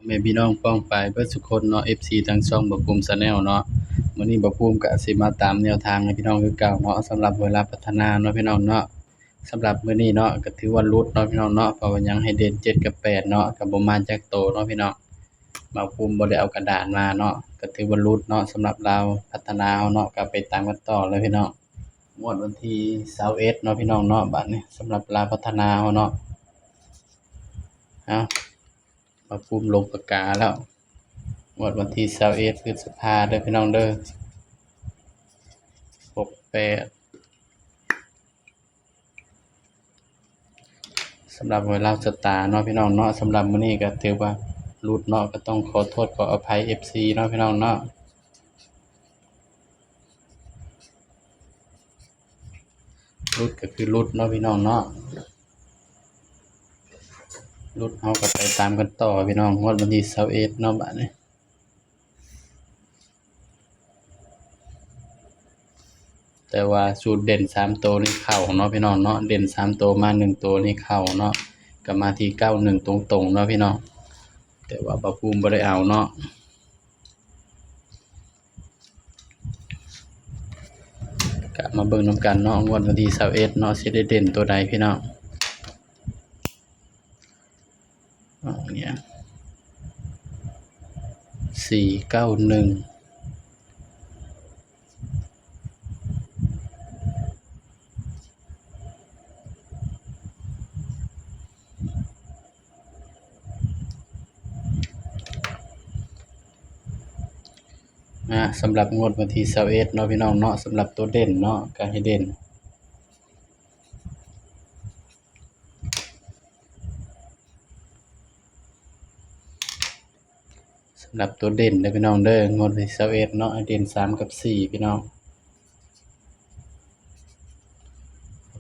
แม่พี่น้องป้องปายเบิดสุคนเนาะ FC ทางช่องบ่ภูมิ Channel เนาะมื้อนี้บ่ภูมิก็สิมาตามแนวทางให้พี่น้องคือเก่าเนาะสำหรับเวลาพัฒนาเนาะพี่น้องเนาะสำหรับมื้อนี้เนาะก็ถือว่าหลุดเนาะพี่น้องเนาะเพราะว่ายังให้เด่น7กับ8เนาะก็บ่มาจักโตเนาะพี่น้องบ่ภูมิบ่ได้เอากระดาษมาเนาะก็ถือว่าหลุดเนาะสำหรับเราวพัฒนาเฮาเนาะก็ไปตามกันต่อเลยพี่น้องงวดวันที่21เนาะพี่น้องเนาะบัดนี้สำหรับลาวพัฒนาเฮาเนาะเอาบ่ภูมิลงปากกาแล้ว งวดวันที่21พฤษภาคมเด้อพี่น้องเด้อ68สำหรับหวยลาวสตาร์เนาะพี่น้องเนาะสำหรับมื้อนี้ก็ถือว่าหลุดเนาะก็ต้องขอโทษขออภัย FC เนาะพี่น้องเนาะหลุดก็คือหลุดเนาะพี่น้องเนาะหลุดเฮาก็ไปตามกันต่อพี่น้องงวดวันที่21เนาะบัดนี้แต่ว่าสูตรเด่น3ตัวนี่เข้าเนาะพี่น้องเนาะเด่น3ตัวมา1ตัวนี่เข้าเนาะก็มาที่91ตรงๆเนาะพี่น้องแต่ว่าบ่ภูมิบ่ได้เอาเนาะก็มาเบิ่งนำกันเนาะงวดวันที่21เนาะสิได้เด่นตัวใดพี่น้องเนี่ย491สำหรับงวดวันที่21เนาะพี่น้องเนาะสำหรับตัวเด่นเนาะก็ให้เด่นสำหรับตัวเด่นเด้อพี่น้องเด้องวดวันที่21เนาะให้เด่น3กับ4พี่น้อง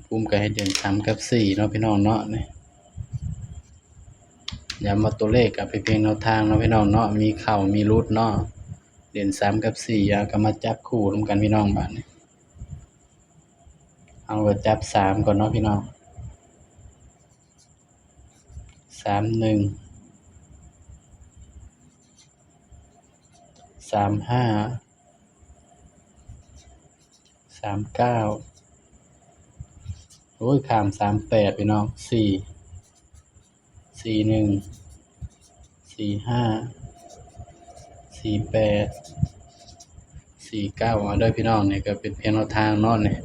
ภูมิก็ให้เด่น3กับ4เนาะพี่น้องเนาะนี่ย้ำว่าตัวเลขก็เป็นเพียงแนวทางเนาะพี่น้องเนาะมีเข้ามีหลุดเนาะเด่น3กับ4ก็มาจับคู่รวมกันพี่น้องบัดนี้เอาก็จับ3ก่อนเนาะพี่น้อง31 35 39โอ้ยข้าม38พี่น้อง4 41 45 48 49เอาเด้อพี่น้องนี่ก็เป็นเพียงแนวทางเนาะนี่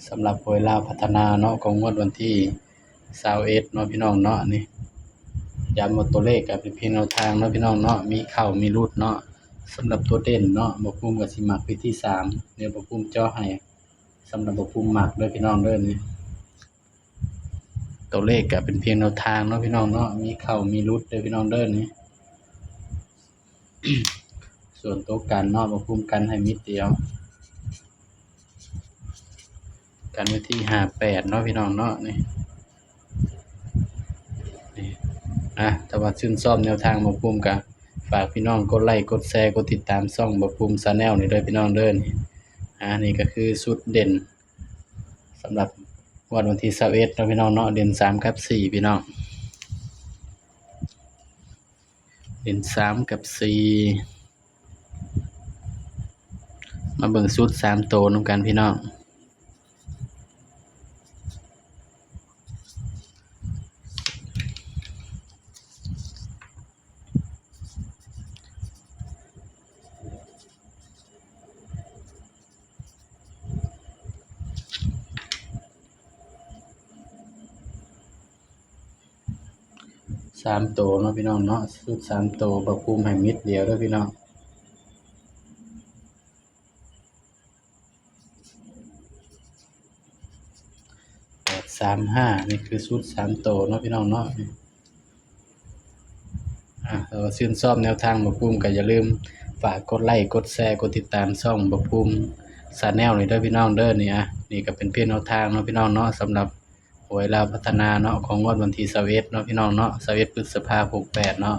สำหรับหวยลาวพัฒนาเนาะของงวดวันที่21เนาะพี่น้องเนาะนี่ย้ำว่าตัวเลขก็เป็นเพียงแนวทางเนาะพี่น้องเนาะมีเข้ามีหลุดเนาะสำหรับตัวเด่นเนาะบ่ภูมิก็สิมักไปที่3เดี๋ยวบ่ภูมิเจาะให้สำหรับบ่ภูมิมักเด้อพี่น้องเด้อนี่ตัวเลขก็เป็นเพียงแนวทางเนาะพี่น้องเนาะมีเข้ามีหลุดเด้อพี่น้องเด้อนี่ ส่วนตัวกันเนาะบ่ภูมิกันให้มิดเดียวกันไว้ที่58เนาะพี่น้องเนาะนี่แต่ว่าชื่นชอบแนวทางบ่ภูมิก็ฝากพี่น้องกดไลค์กดแชร์กดติดตามช่องบ่ภูมิ Channel นี่เด้อพี่น้องเด้อนี่นี่ก็คือชุดเด่นสำหรับวันที่21เนาะพี่น้องเนาะเด่น3กับ4พี่น้องเด่น3กับ4มาเบิ่งชุด3โตวนำกันพี่น้อง3โตวเนาะพี่น้องเนาะชุด3โตวบ่ภูมิให้มิดเดียวเด้อพี่น้อง835นี่คือชุด3โตวเนาะพี่น้องเนาะแล้วชื่นชอบแนวทางบ่ภูมิก็อย่าลืมฝากกดไลค์กดแชร์กดติดตามช่องบ่ภูมิ Channel นี่เด้อพี่น้องเด้อนี่นี่ก็เป็นเพียงแนวทางเนาะพี่น้องเนาะสำหรับหวยลาวพัฒนาเนาะของงวดวันที่21เนาะพี่น้องเนาะ21พฤษภาคม68เนาะ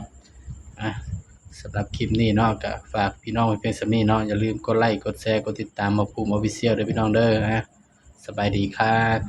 สำหรับคลิปนี้เนาะก็ฝากพี่น้องไว้เพียงส่ำนี้เนาะอย่าลืมกดไลค์กดแชร์กดติดตามบ่ภูมิ Official เด้อพี่น้องเด้อสบายดีครับ